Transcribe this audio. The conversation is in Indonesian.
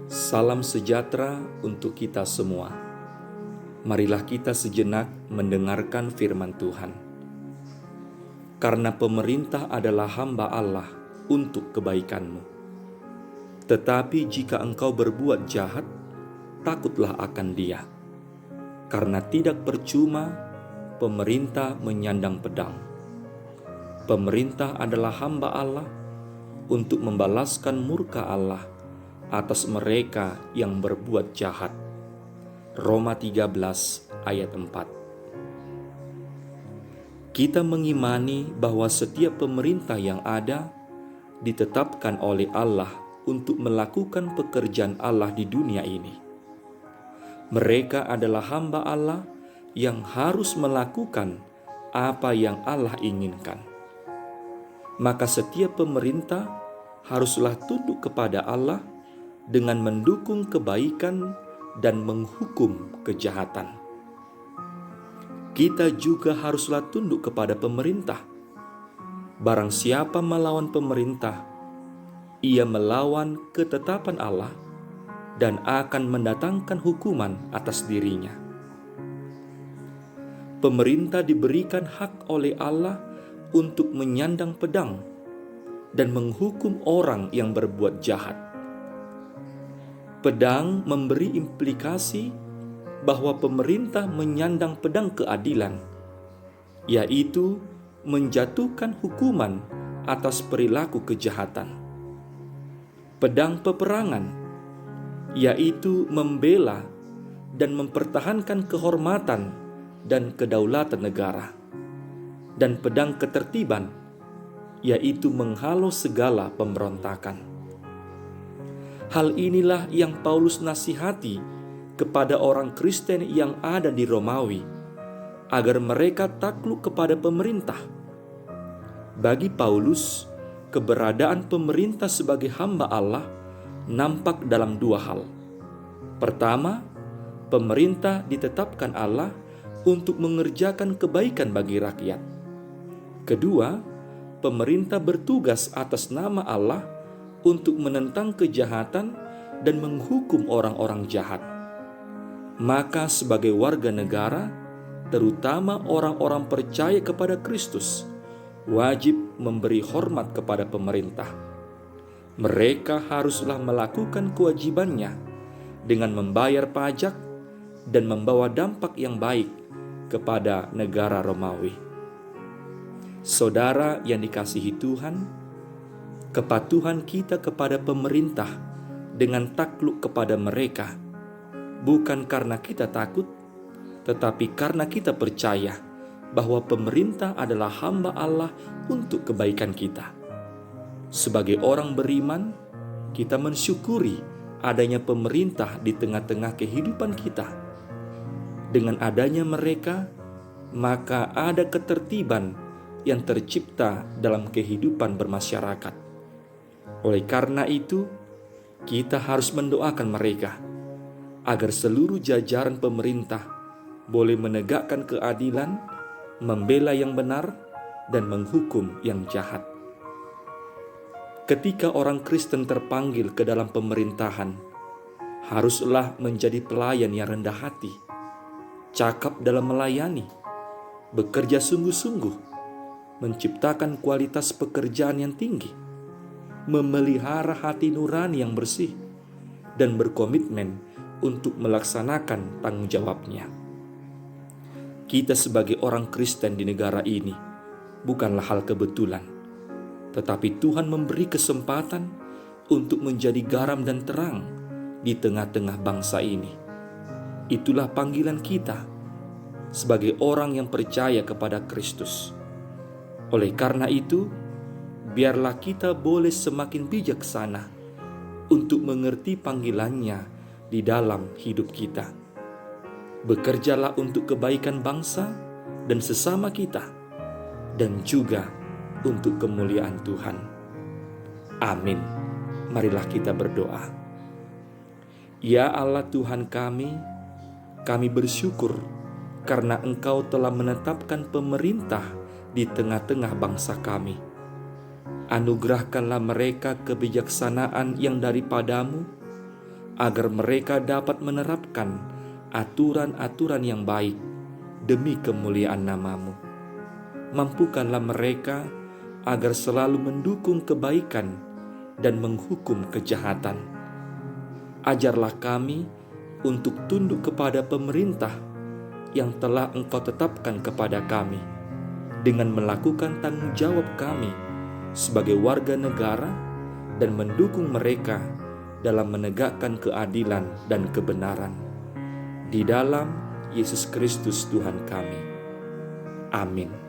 Salam sejahtera untuk kita semua. Marilah kita sejenak mendengarkan firman Tuhan. Karena pemerintah adalah hamba Allah untuk kebaikanmu. Tetapi jika engkau berbuat jahat, takutlah akan Dia. Karena tidak percuma pemerintah menyandang pedang. Pemerintah adalah hamba Allah untuk membalaskan murka Allah atas mereka yang berbuat jahat. Roma 13 ayat 4. Kita mengimani bahwa setiap pemerintah yang ada ditetapkan oleh Allah untuk melakukan pekerjaan Allah di dunia ini. Mereka adalah hamba Allah yang harus melakukan apa yang Allah inginkan. Maka setiap pemerintah haruslah tunduk kepada Allah dengan mendukung kebaikan dan menghukum kejahatan. Kita juga haruslah tunduk kepada pemerintah. Barang siapa melawan pemerintah, ia melawan ketetapan Allah dan akan mendatangkan hukuman atas dirinya. Pemerintah diberikan hak oleh Allah untuk menyandang pedang dan menghukum orang yang berbuat jahat. Pedang memberi implikasi bahwa pemerintah menyandang pedang keadilan, yaitu menjatuhkan hukuman atas perilaku kejahatan. Pedang peperangan, yaitu membela dan mempertahankan kehormatan dan kedaulatan negara. Dan pedang ketertiban, yaitu menghalau segala pemberontakan. Hal inilah yang Paulus nasihati kepada orang Kristen yang ada di Romawi, agar mereka takluk kepada pemerintah. Bagi Paulus, keberadaan pemerintah sebagai hamba Allah nampak dalam dua hal. Pertama, pemerintah ditetapkan Allah untuk mengerjakan kebaikan bagi rakyat. Kedua, pemerintah bertugas atas nama Allah untuk menentang kejahatan dan menghukum orang-orang jahat. Maka sebagai warga negara, terutama orang-orang percaya kepada Kristus, wajib memberi hormat kepada pemerintah. Mereka haruslah melakukan kewajibannya dengan membayar pajak dan membawa dampak yang baik kepada negara Romawi. Saudara yang dikasihi Tuhan, kepatuhan kita kepada pemerintah dengan takluk kepada mereka bukan karena kita takut, tetapi karena kita percaya bahwa pemerintah adalah hamba Allah untuk kebaikan kita. Sebagai orang beriman, kita mensyukuri adanya pemerintah di tengah-tengah kehidupan kita. Dengan adanya mereka, maka ada ketertiban yang tercipta dalam kehidupan bermasyarakat. Oleh karena itu, kita harus mendoakan mereka agar seluruh jajaran pemerintah boleh menegakkan keadilan, membela yang benar, dan menghukum yang jahat. Ketika orang Kristen terpanggil ke dalam pemerintahan, haruslah menjadi pelayan yang rendah hati, cakap dalam melayani, bekerja sungguh-sungguh, menciptakan kualitas pekerjaan yang tinggi, memelihara hati nurani yang bersih, dan berkomitmen untuk melaksanakan tanggung jawabnya. Kita sebagai orang Kristen di negara ini bukanlah hal kebetulan, tetapi Tuhan memberi kesempatan untuk menjadi garam dan terang di tengah-tengah bangsa ini. Itulah panggilan kita sebagai orang yang percaya kepada Kristus. Oleh karena itu, biarlah kita boleh semakin bijaksana untuk mengerti panggilannya di dalam hidup kita. Bekerjalah untuk kebaikan bangsa dan sesama kita, dan juga untuk kemuliaan Tuhan. Amin. Marilah kita berdoa. Ya Allah Tuhan kami bersyukur karena Engkau telah menetapkan pemerintah di tengah-tengah bangsa kami. Anugerahkanlah mereka kebijaksanaan yang daripadamu, agar mereka dapat menerapkan aturan-aturan yang baik demi kemuliaan nama-Mu. Mampukanlah mereka agar selalu mendukung kebaikan dan menghukum kejahatan. Ajarlah kami untuk tunduk kepada pemerintah yang telah Engkau tetapkan kepada kami, dengan melakukan tanggung jawab kami sebagai warga negara dan mendukung mereka dalam menegakkan keadilan dan kebenaran. Di dalam Yesus Kristus Tuhan kami. Amin.